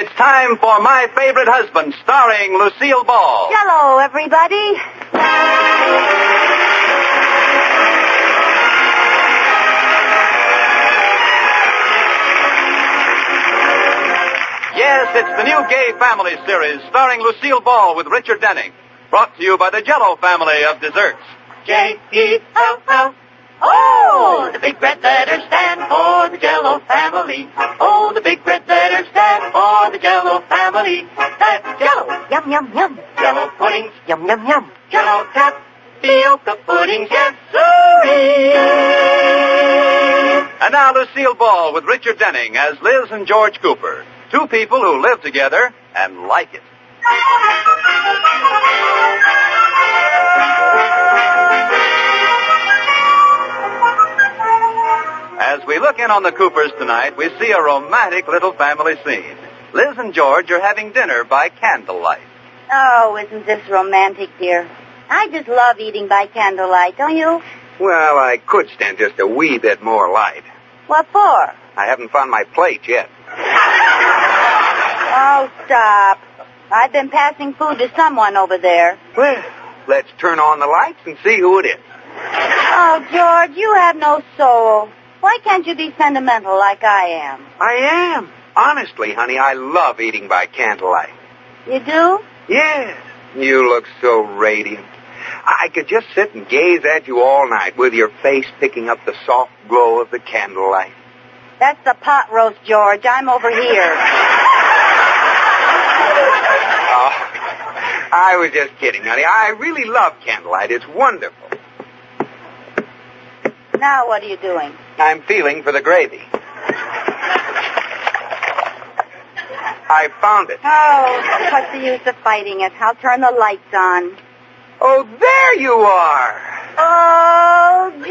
It's time for My Favorite Husband, starring Lucille Ball. Hello, everybody. Yes, it's the new Gay Family series, starring Lucille Ball with Richard Denning. Brought to you by the Jell-O family of desserts. J-E-L-L. Oh, the big red letters stand for the Jell-O family. Oh, the big red letters stand for the Jell-O family. That's Jell-O. Yum, yum, yum. Jell-O puddings. Yum, yum, yum. Jell-O tapioca puddings. Yes, sirree. And now Lucille Ball with Richard Denning as Liz and George Cooper. Two people who live together and like it. As we look in on the Coopers tonight, we see a romantic little family scene. Liz and George are having dinner by candlelight. Oh, isn't this romantic, dear? I just love eating by candlelight, don't you? Well, I could stand just a wee bit more light. What for? I haven't found my plate yet. Oh, stop. I've been passing food to someone over there. Well, let's turn on the lights and see who it is. Oh, George, you have no soul. Why can't you be sentimental like I am? I am. Honestly, honey, I love eating by candlelight. You do? Yes. You look so radiant. I could just sit and gaze at you all night with your face picking up the soft glow of the candlelight. That's the pot roast, George. I'm over here. Oh, I was just kidding, honey. I really love candlelight. It's wonderful. Now what are you doing? I'm feeling for the gravy. I found it. Oh, what's the use of fighting it? I'll turn the lights on. Oh, there you are. Oh, George.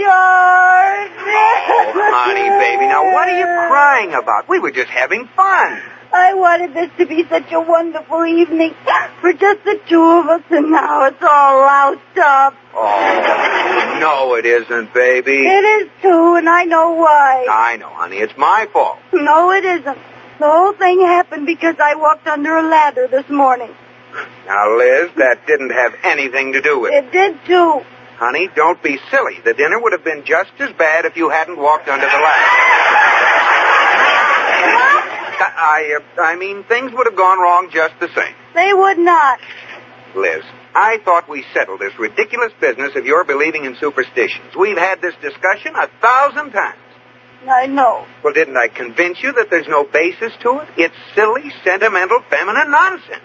Oh, honey, baby, now what are you crying about? We were just having fun. I wanted this to be such a wonderful evening for just the two of us, and now it's all loused up. Oh, no, it isn't, baby. It is, too, and I know why. I know, honey. It's my fault. No, it isn't. The whole thing happened because I walked under a ladder this morning. Now, Liz, that didn't have anything to do with it. It did, too. Honey, don't be silly. The dinner would have been just as bad if you hadn't walked under the ladder. I mean, things would have gone wrong just the same. They would not. Liz, I thought we settled this ridiculous business of your believing in superstitions. We've had this discussion 1,000 times. I know. Well, didn't I convince you that there's no basis to it? It's silly, sentimental, feminine nonsense.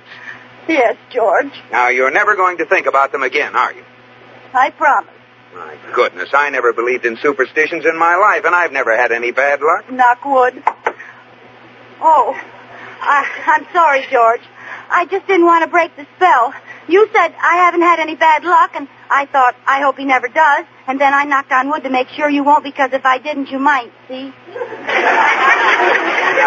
Yes, George. Now, you're never going to think about them again, are you? I promise. My goodness, I never believed in superstitions in my life, and I've never had any bad luck. Knock wood. Oh, I'm sorry, George. I just didn't want to break the spell. You said I haven't had any bad luck, and I thought, I hope he never does. And then I knocked on wood to make sure you won't, because if I didn't, you might, see?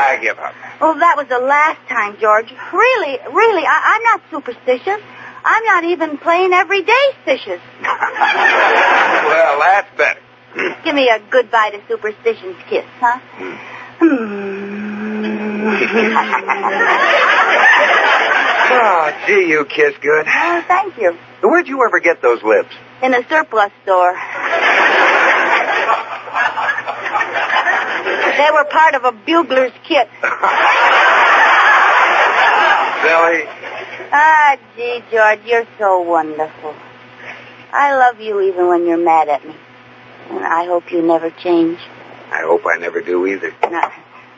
I give up. Oh, that was the last time, George. Really, I'm not superstitious. I'm not even plain everyday stitious. Well, that's better. Give me a goodbye to superstition's kiss, huh? Oh, gee, you kiss good. Oh, thank you. Where'd you ever get those lips? In a surplus store. They were part of a bugler's kit. Silly. Ah, gee, George, you're so wonderful. I love you even when you're mad at me. And I hope you never change. I hope I never do either.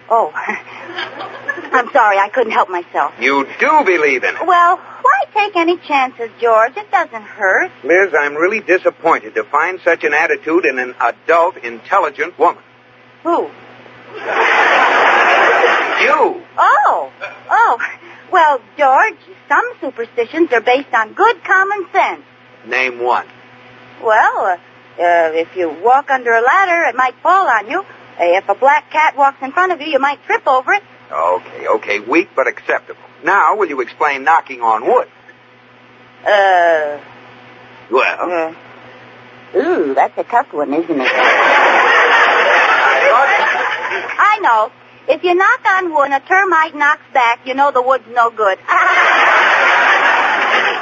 Oh, I'm sorry, I couldn't help myself. You do believe in it. Well, why take any chances, George? It doesn't hurt. Liz, I'm really disappointed to find such an attitude in an adult, intelligent woman. Who? You. Oh. Well, George, some superstitions are based on good common sense. Name one. Well, if you walk under a ladder, it might fall on you. If a black cat walks in front of you, you might trip over it. Okay. Weak but acceptable. Now, will you explain knocking on wood? Well? Ooh, that's a tough one, isn't it? I know. If you knock on wood and a termite knocks back, you know the wood's no good.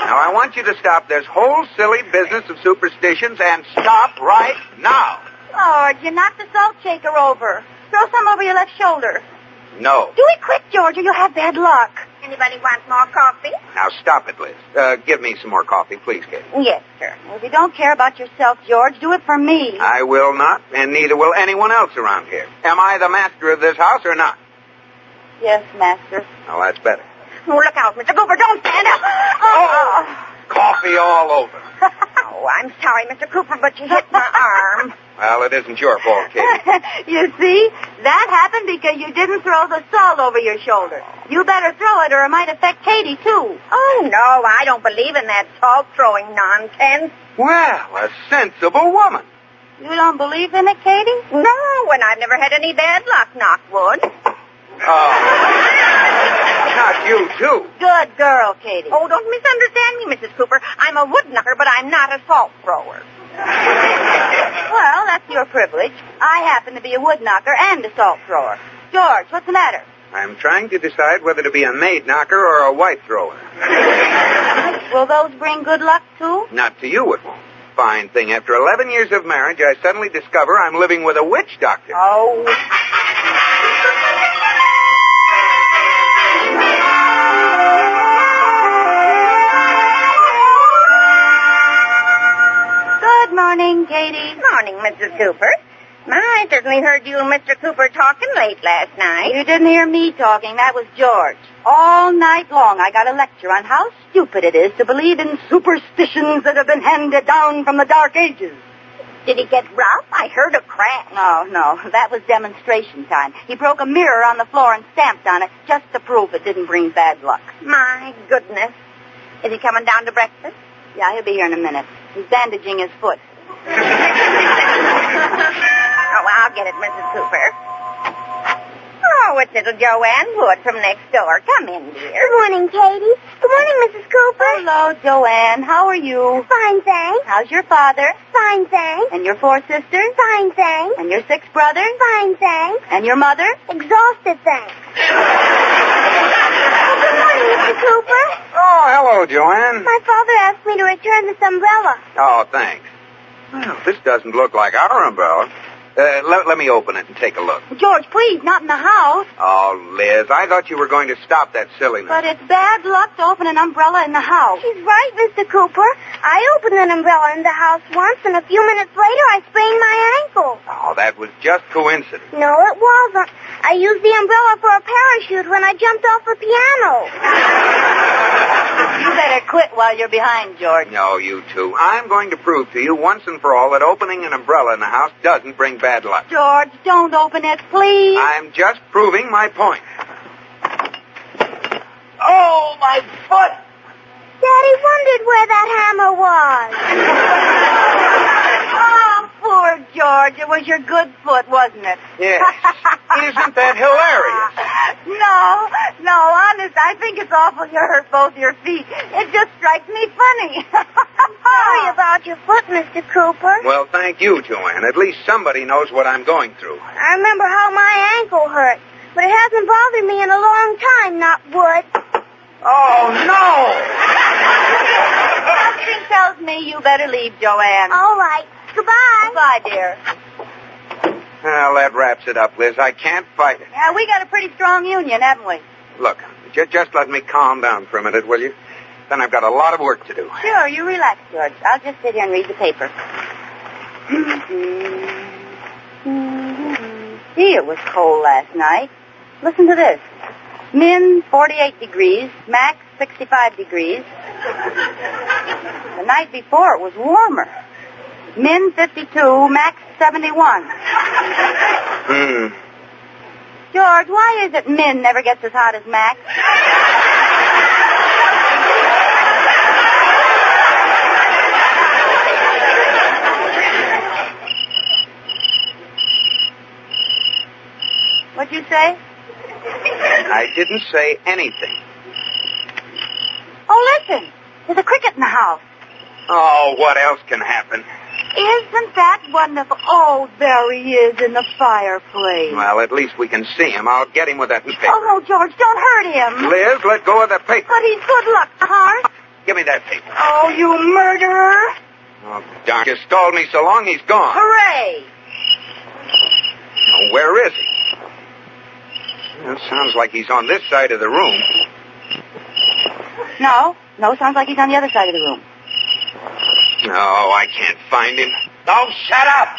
Now, I want you to stop this whole silly business of superstitions and stop right now. George, you knocked the salt shaker over. Throw some over your left shoulder. No. Do it quick, George, or you'll have bad luck. Anybody want more coffee? Now, stop it, Liz. Give me some more coffee, please, Kate. Yes, sir. If you don't care about yourself, George, do it for me. I will not, and neither will anyone else around here. Am I the master of this house or not? Yes, master. Well, that's better. Oh, look out, Mr. Cooper. Don't stand up. Oh, coffee all over. Oh, I'm sorry, Mr. Cooper, but you hit my arm. Well, it isn't your fault, Katie. You see, that happened because you didn't throw the salt over your shoulder. You better throw it or it might affect Katie, too. Oh, no, I don't believe in that salt-throwing nonsense. Well, a sensible woman. You don't believe in it, Katie? No, and I've never had any bad luck, knock wood. Oh, not you, too. Good girl, Katie. Oh, don't misunderstand me, Mrs. Cooper. I'm a wood knocker, but I'm not a salt thrower. Well, that's your privilege. I happen to be a wood knocker and a salt thrower. George, what's the matter? I'm trying to decide whether to be a maid knocker or a white thrower. Will those bring good luck, too? Not to you, it won't. Fine thing. After 11 years of marriage, I suddenly discover I'm living with a witch doctor. Oh. Good morning, Katie. Morning, Mrs. Cooper. I certainly heard you and Mr. Cooper talking late last night. You didn't hear me talking. That was George. All night long I got a lecture on how stupid it is to believe in superstitions that have been handed down from the Dark Ages. Did he get rough? I heard a crack. No. That was demonstration time. He broke a mirror on the floor and stamped on it just to prove it didn't bring bad luck. My goodness. Is he coming down to breakfast? Yeah, he'll be here in a minute. He's bandaging his foot. Oh, I'll get it, Mrs. Cooper. Oh, it's little Joanne Wood from next door. Come in, dear. Good morning, Katie. Good morning, Mrs. Cooper. Hello, Joanne. How are you? Fine, thanks. How's your father? Fine, thanks. And your 4 sisters? Fine, thanks. And your 6 brothers? Fine, thanks. And your mother? Exhausted, thanks. Good morning, Mr. Cooper. Oh, hello, Joanne. My father asked me to return this umbrella. Oh, thanks. Well, this doesn't look like our umbrella. Let me open it and take a look. George, please, not in the house. Oh, Liz, I thought you were going to stop that silliness. But it's bad luck to open an umbrella in the house. She's right, Mr. Cooper. I opened an umbrella in the house once, and a few minutes later I sprained my ankle. Oh, that was just coincidence. No, it wasn't. I used the umbrella for a parachute when I jumped off the piano. You better quit while you're behind, George. No, you two. I'm going to prove to you once and for all that opening an umbrella in the house doesn't bring bad luck. George, don't open it, please. I'm just proving my point. Oh, my foot! Daddy wondered where that hammer was. Oh, poor George. It was your good foot, wasn't it? Yes. Isn't that hilarious? No, honest, I think it's awful you hurt both your feet. It just strikes me funny. Sorry about your foot, Mr. Cooper. Well, thank you, Joanne. At least somebody knows what I'm going through. I remember how my ankle hurt, but it hasn't bothered me in a long time, not wood. Oh, no! Something tells me you better leave, Joanne. All right. Goodbye. Goodbye, dear. Well, that wraps it up, Liz. I can't fight it. Yeah, we got a pretty strong union, haven't we? Look, just let me calm down for a minute, will you? Then I've got a lot of work to do. Sure, you relax, George. I'll just sit here and read the paper. Gee, it was cold last night. Listen to this. Min, 48 degrees. Max, 65 degrees. The night before, it was warmer. Min, 52. Max, 71. George, why is it Min never gets as hot as Max? What'd you say? I didn't say anything. Oh, listen. There's a cricket in the house. Oh, what else can happen? Isn't that wonderful? Oh, there he is in the fireplace. Well, at least we can see him. I'll get him with that newspaper. Oh, no, George, don't hurt him. Liz, let go of that paper. But he's good luck, huh? Give me that paper. Oh, you murderer. Oh, darn. You stalled me so long, he's gone. Hooray. Oh, where is he? Well, sounds like he's on this side of the room. No, sounds like he's on the other side of the room. No, I can't find him. Oh, shut up!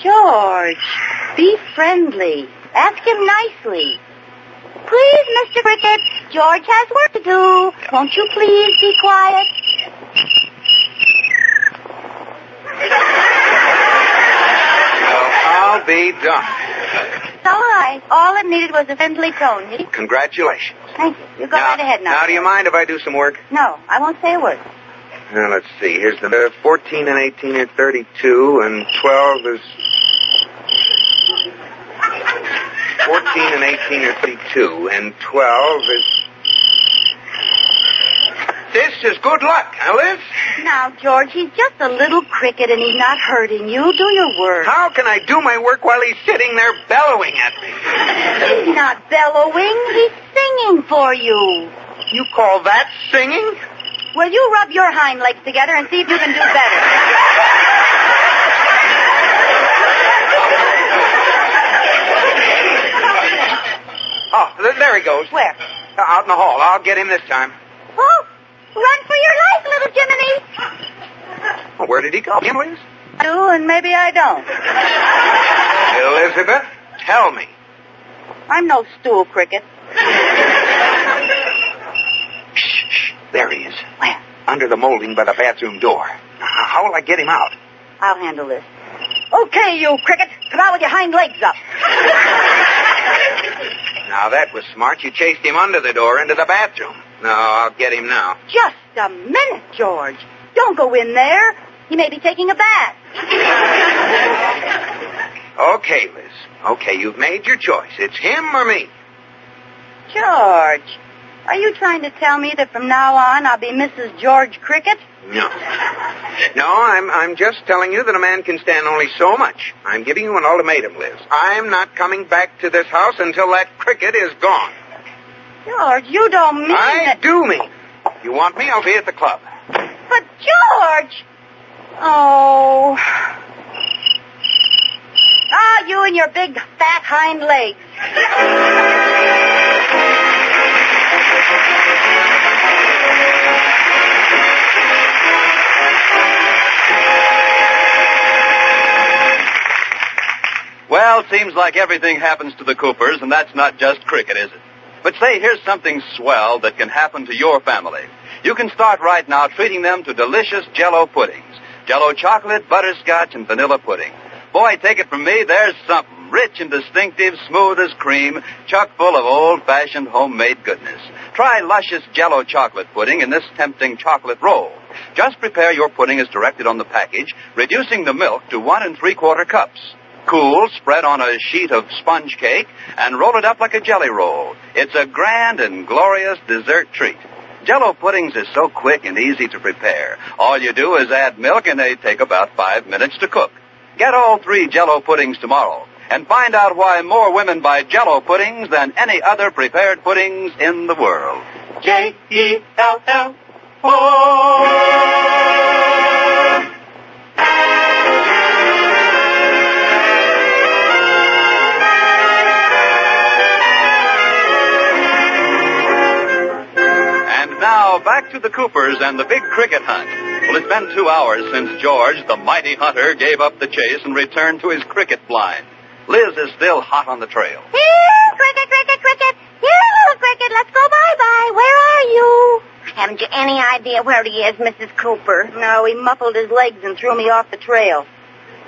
George, be friendly. Ask him nicely. Please, Mr. Cricket, George has work to do. Won't you please be quiet? Well, I'll be done. It's all right. All it needed was a friendly tone. Did he? Congratulations. Thank you. You go right ahead now. Now, do you mind if I do some work? No, I won't say a word. Now, let's see. Here's the 14 and 18 are 32, and 12 is... 14 and 18 are 32, and 12 is... This is good luck, huh, Liz? Now, George, he's just a little cricket and he's not hurting you. Do your work. How can I do my work while he's sitting there bellowing at me? He's not bellowing. He's singing for you. You call that singing? Will you rub your hind legs together and see if you can do better? Oh, there he goes. Where? Out in the hall. I'll get him this time. Oh, run for your life, little Jiminy. Well, where did he go? Liz? I do, and maybe I don't. Elizabeth, tell me. I'm no stool cricket. Shh. There he is. Where? Under the molding by the bathroom door. How will I get him out? I'll handle this. Okay, you cricket. Come out with your hind legs up. Now, that was smart. You chased him under the door into the bathroom. No, I'll get him now. Just a minute, George. Don't go in there. He may be taking a bath. Okay, Liz. Okay, you've made your choice. It's him or me. George, are you trying to tell me that from now on I'll be Mrs. George Cricket? No. No, I'm just telling you that a man can stand only so much. I'm giving you an ultimatum, Liz. I'm not coming back to this house until that cricket is gone. George, you don't mean I do mean. If you want me, I'll be at the club. But, George! Oh. Ah, you and your big, fat hind legs. Well, seems like everything happens to the Coopers, and that's not just cricket, is it? But say, here's something swell that can happen to your family. You can start right now treating them to delicious Jell-O puddings. Jell-O chocolate, butterscotch, and vanilla pudding. Boy, take it from me, there's something rich and distinctive, smooth as cream, chock full of old-fashioned homemade goodness. Try luscious Jell-O chocolate pudding in this tempting chocolate roll. Just prepare your pudding as directed on the package, reducing the milk to 1 3/4 cups. Cool, spread on a sheet of sponge cake, and roll it up like a jelly roll. It's a grand and glorious dessert treat. Jell-O puddings is so quick and easy to prepare. All you do is add milk, and they take about 5 minutes to cook. Get all 3 Jell-O puddings tomorrow, and find out why more women buy Jell-O puddings than any other prepared puddings in the world. Jell-O. Now, back to the Coopers and the big cricket hunt. Well, it's been 2 hours since George, the mighty hunter, gave up the chase and returned to his cricket blind. Liz is still hot on the trail. Here, cricket, cricket, cricket. Here, little cricket, let's go bye-bye. Where are you? Haven't you any idea where he is, Mrs. Cooper? No, he muffled his legs and threw me off the trail.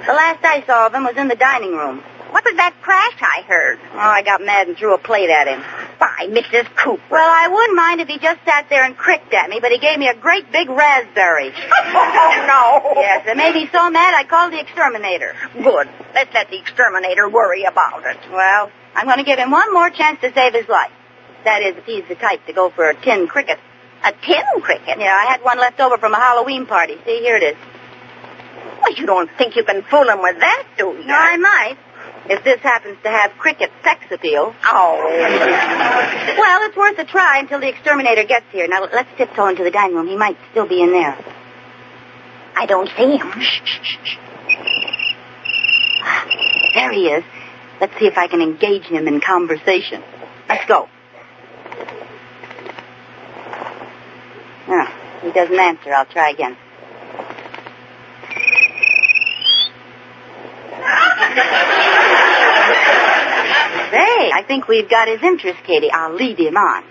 The last I saw of him was in the dining room. What was that crash I heard? Oh, I got mad and threw a plate at him. By Mrs. Cooper. Well, I wouldn't mind if he just sat there and cricked at me, but he gave me a great big raspberry. Oh, no. Yes, it made me so mad I called the exterminator. Good. Let's let the exterminator worry about it. Well, I'm going to give him one more chance to save his life. That is, if he's the type to go for a tin cricket. A tin cricket? Yeah, I had one left over from a Halloween party. See, here it is. Well, you don't think you can fool him with that, do you? No, I might. If this happens to have cricket sex appeal. Oh. Well, it's worth a try until the exterminator gets here. Now, let's tiptoe into the dining room. He might still be in there. I don't see him. Shh. There he is. Let's see if I can engage him in conversation. Let's go. He doesn't answer. I'll try again. Say, I think we've got his interest, Katie. I'll lead him on.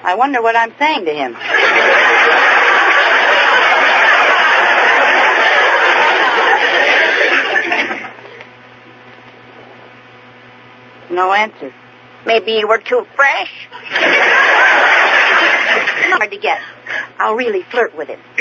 I wonder what I'm saying to him. No answer. Maybe you were too fresh. Hard to get. I'll really flirt with him. How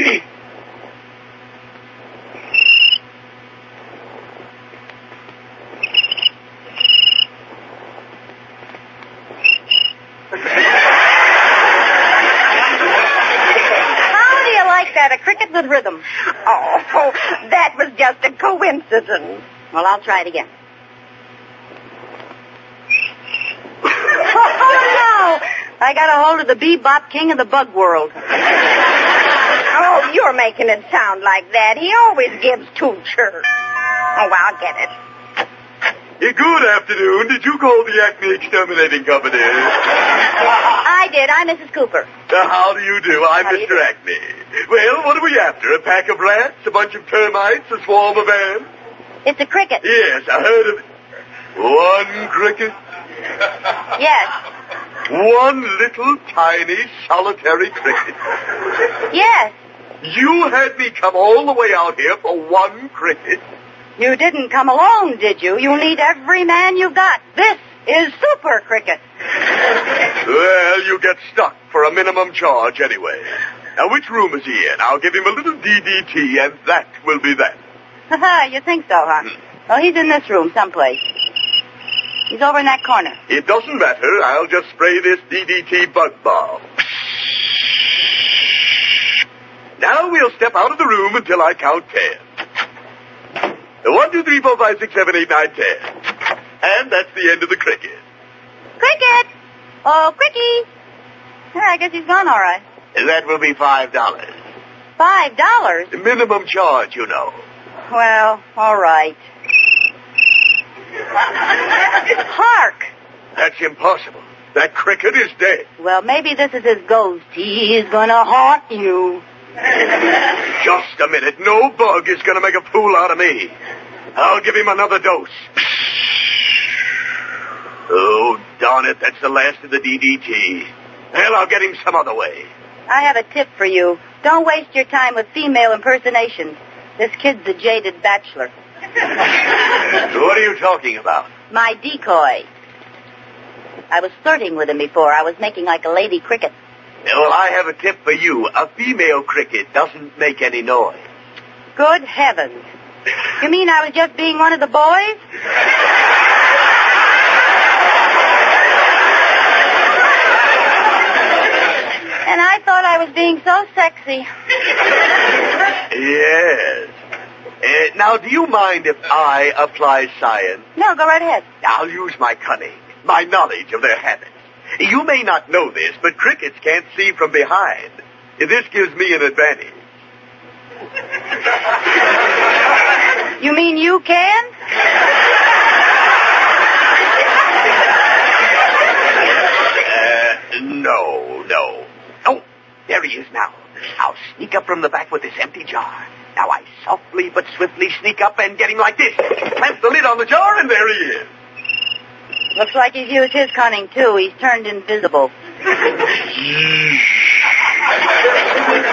do you like that? A cricket with rhythm. Oh, that was just a coincidence. Well, I'll try it again. I got a hold of the bebop king of the bug world. Oh, you're making it sound like that. He always gives two chirps. Oh, I'll get it. Good afternoon. Did you call the Acme Exterminating Company? I did. I'm Mrs. Cooper. How do you do? I'm Mr. Acme. Well, what are we after? A pack of rats? A bunch of termites? A swarm of ants? It's a cricket. Yes, I heard of it. One cricket? Yes. One little, tiny, solitary cricket. Yes. You had me come all the way out here for one cricket? You didn't come alone, did you? You need every man you've got. This is Super Cricket. Well, you get stuck for a minimum charge anyway. Now, which room is he in? I'll give him a little DDT, and that will be that. You think so, huh? Well, he's in this room someplace. He's over in that corner. It doesn't matter. I'll just spray this DDT bug bomb. Now we'll step out of the room until I count 10. 1, 2, 3, 4, 5, 6, 7, 8, 9, 10. And that's the end of the cricket. Cricket! Oh, Cricky! I guess he's gone all right. That will be $5. $5? The minimum charge, you know. Well, all right. Hark! That's impossible. That cricket is dead. Well, maybe this is his ghost. He's gonna haunt you. Just a minute. No bug is gonna make a fool out of me. I'll give him another dose. Oh, darn it. That's the last of the DDT. Well, I'll get him some other way. I have a tip for you. Don't waste your time with female impersonations. This kid's a jaded bachelor. What are you talking about? My decoy. I was flirting with him before. I was making like a lady cricket. Well, I have a tip for you. A female cricket doesn't make any noise. Good heavens. You mean I was just being one of the boys? And I thought I was being so sexy. Yes. Now, do you mind if I apply science? No, go right ahead. I'll use my cunning, my knowledge of their habits. You may not know this, but crickets can't see from behind. This gives me an advantage. You mean you can? No. Oh, there he is now. I'll sneak up from the back with this empty jar. Now I softly but swiftly sneak up and get him like this. Clamp the lid on the jar, and there he is. Looks like he's used his cunning, too. He's turned invisible.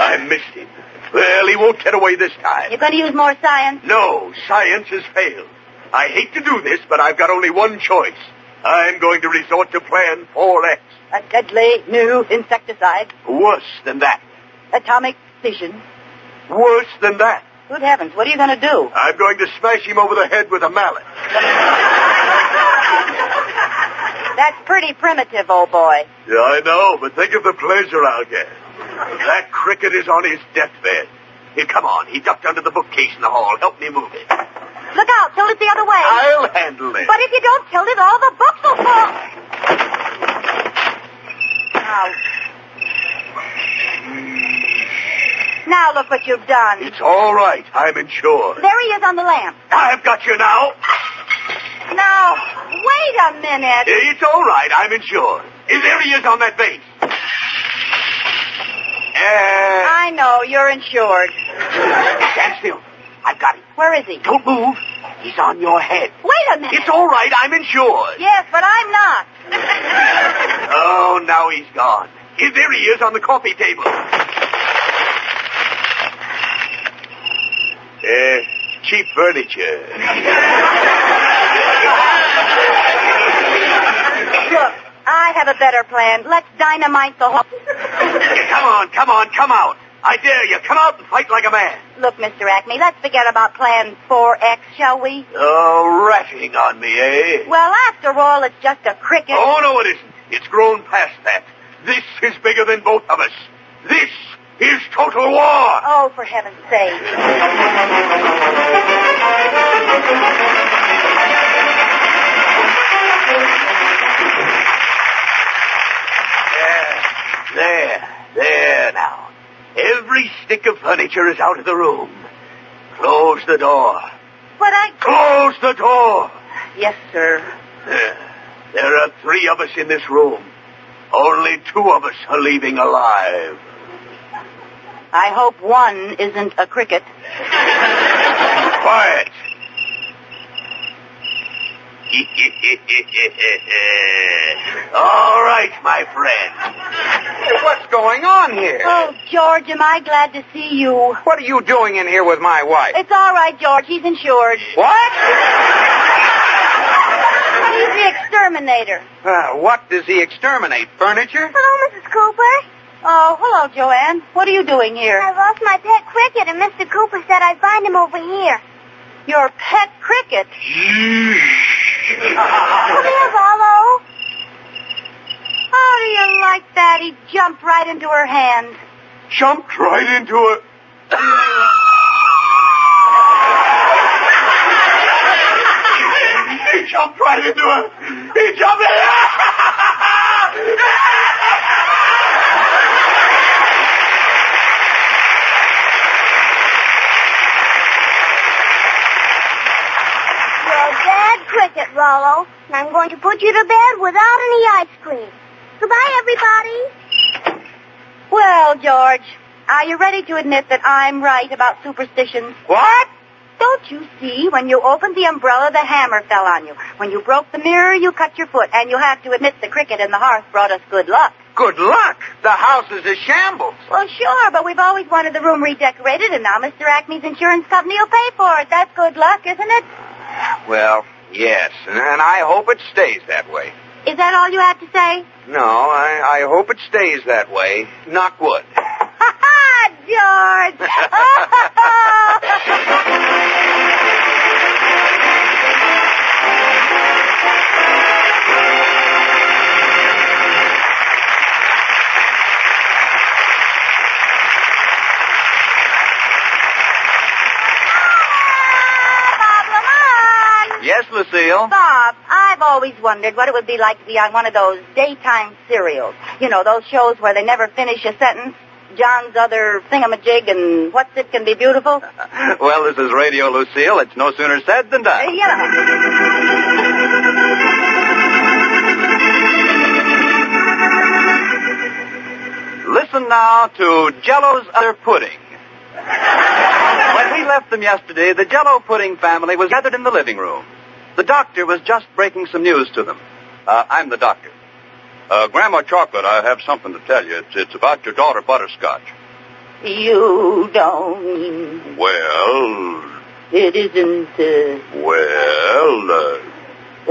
I missed him. Well, he won't get away this time. You're going to use more science? No, science has failed. I hate to do this, but I've got only one choice. I'm going to resort to Plan 4X. A deadly new insecticide. Worse than that. Atomic fission. Worse than that. Good heavens, what are you going to do? I'm going to smash him over the head with a mallet. That's pretty primitive, old boy. Yeah, I know, but think of the pleasure I'll get. That cricket is on his deathbed. Here, come on. He ducked under the bookcase in the hall. Help me move it. Look out. Tilt it the other way. I'll handle it. But if you don't tilt it, all the books will fall. Now look what you've done. It's all right. I'm insured. There he is on the lamp. I've got you now. Now, wait a minute. It's all right. I'm insured. There he is on that base. I know. You're insured. Stand still. I've got him. Where is he? Don't move. He's on your head. Wait a minute. It's all right. I'm insured. Yes, but I'm not. Oh, now he's gone. There he is on the coffee table. Cheap furniture. Look, I have a better plan. Let's dynamite the whole... Come on, come out. I dare you. Come out and fight like a man. Look, Mr. Acme, let's forget about Plan 4X, shall we? Oh, ratting on me, eh? Well, after all, it's just a cricket. Oh, no, it isn't. It's grown past that. This is bigger than both of us. This is total war. Oh, for heaven's sake. There now. Every stick of furniture is out of the room. Close the door. But Close the door. Yes, sir. There are 3 of us in this room. Only 2 of us are leaving alive. I hope one isn't a cricket. Quiet. All right, my friend. What's going on here? Oh, George, am I glad to see you. What are you doing in here with my wife? It's all right, George. He's insured. What? He's the exterminator. What does he exterminate? Furniture? Hello, Mrs. Cooper. Oh, hello, Joanne. What are you doing here? I lost my pet cricket, and Mr. Cooper said I'd find him over here. Your pet cricket? Come here, Rollo. How do you like that? He jumped right into her hand. Jumped right into it. He jumped right into it. He jumped in. You're a bad cricket, Rollo. And I'm going to put you to bed without any ice cream. Goodbye, everybody. Well, George, are you ready to admit that I'm right about superstitions? What? Don't you see? When you opened the umbrella, the hammer fell on you. When you broke the mirror, you cut your foot. And you have to admit the cricket in the hearth brought us good luck. Good luck. The house is a shambles. Well, sure, but we've always wanted the room redecorated, and now Mr. Acme's insurance company will pay for it. That's good luck, isn't it? Well, yes, and I hope it stays that way. Is that all you have to say? No, I hope it stays that way. Knock wood. Ha-ha, George! Yes, Lucille? Bob, I've always wondered what it would be like to be on one of those daytime serials. You know, those shows where they never finish a sentence. John's other thingamajig and What's It Can Be Beautiful. Well, this is Radio Lucille. It's no sooner said than done. Listen now to Jell-O's Other Pudding. When we left them yesterday, the Jell-O pudding family was gathered in the living room. The doctor was just breaking some news to them. I'm the doctor. Grandma Chocolate, I have something to tell you. It's about your daughter Butterscotch. You don't... Well... It isn't, Well...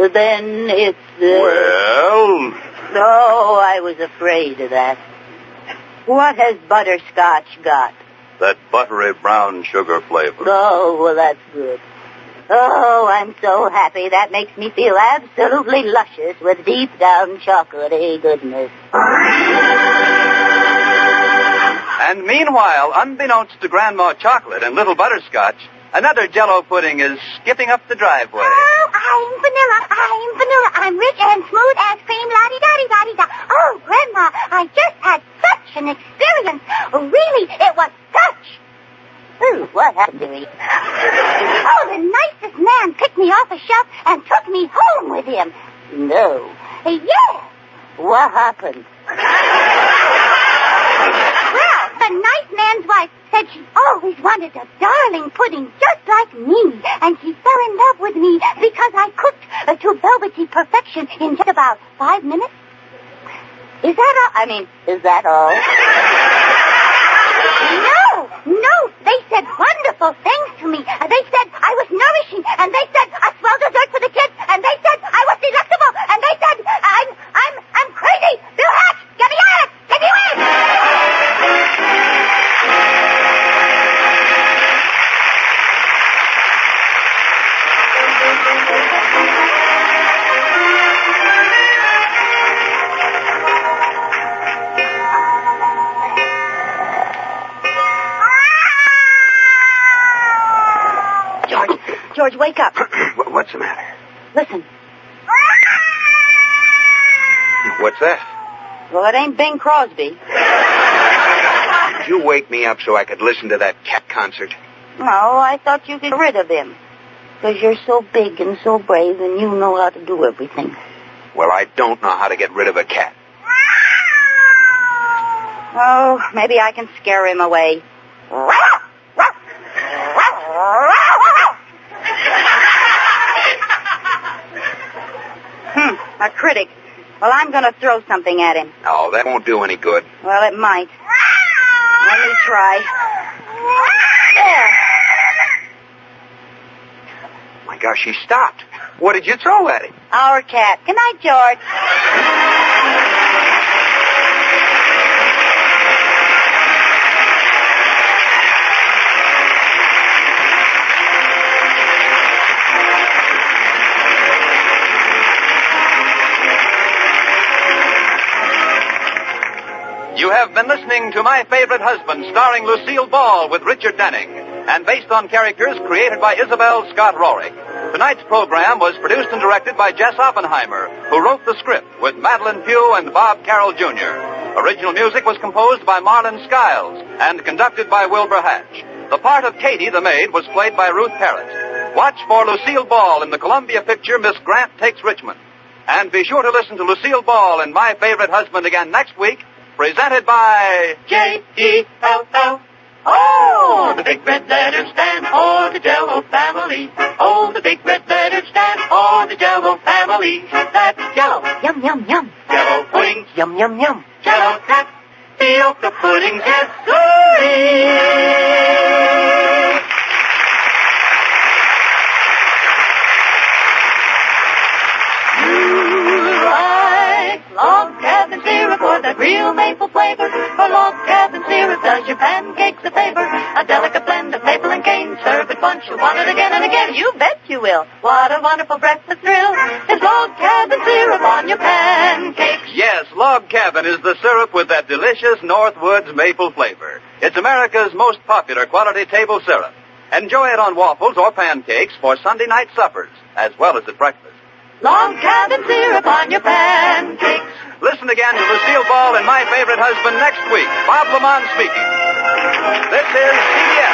Then it's, Well... Oh, I was afraid of that. What has Butterscotch got? That buttery brown sugar flavor. Oh, well, that's good. Oh, I'm so happy. That makes me feel absolutely luscious with deep down chocolatey goodness. And meanwhile, unbeknownst to Grandma Chocolate and Little Butterscotch, another Jell-O pudding is skipping up the driveway. Oh, I'm vanilla. I'm rich and smooth as cream, la-di-da-di-da-di-da. Oh, Grandma, I just had such an experience. Really, it was such. Ooh, what happened to me? Oh, the nicest man picked me off a shelf and took me home with him. No. Yeah. What happened? Well, the nice man's wife said she always wanted a darling pudding just like me, and she fell in love with me because I cooked to velvety perfection in just about 5 minutes. Is that all? No, they said wonderful things to me. They said I was nourishing, and they said a swell dessert for the kids, and they said I was delectable, and they said I'm crazy. Bill Hatch, get me out! Get me away! George, wake up. What's the matter? Listen. What's that? Well, it ain't Bing Crosby. Did you wake me up so I could listen to that cat concert? No, I thought you could get rid of him. Because you're so big and so brave and you know how to do everything. Well, I don't know how to get rid of a cat. Oh, maybe I can scare him away. A critic. Well, I'm going to throw something at him. Oh, that won't do any good. Well, it might. Let me try. There. My gosh, he stopped. What did you throw at him? Our cat. Good night, George. You have been listening to My Favorite Husband, starring Lucille Ball with Richard Denning, and based on characters created by Isabel Scott Rorick. Tonight's program was produced and directed by Jess Oppenheimer, who wrote the script with Madeline Pugh and Bob Carroll Jr. Original music was composed by Marlon Skiles and conducted by Wilbur Hatch. The part of Katie, the maid, was played by Ruth Parrott. Watch for Lucille Ball in the Columbia picture Miss Grant Takes Richmond. And be sure to listen to Lucille Ball in My Favorite Husband again next week, presented by J-E-L-L. Oh, the big red letters stand for the Jell-O family. Oh, the big red letters stand for the Jell-O family. That's Jell-O. Yum, yum, yum. Jell-O puddings. Yum, yum, yum. Jell-O tapioca puddings. Yes, sirree. Log cabin syrup or that real maple flavor. For log cabin syrup does your pancakes a favor. A delicate blend of maple and cane. Serve it once, you'll want it again and again. You bet you will. What a wonderful breakfast thrill is log cabin syrup on your pancakes. Yes, Log Cabin is the syrup with that delicious Northwoods maple flavor. It's America's most popular quality table syrup. Enjoy it on waffles or pancakes for Sunday night suppers, as well as at breakfast. Log cabin syrup on your pancakes. Listen again to Lucille Ball and My Favorite Husband next week. Bob Lamont speaking. This is CBS.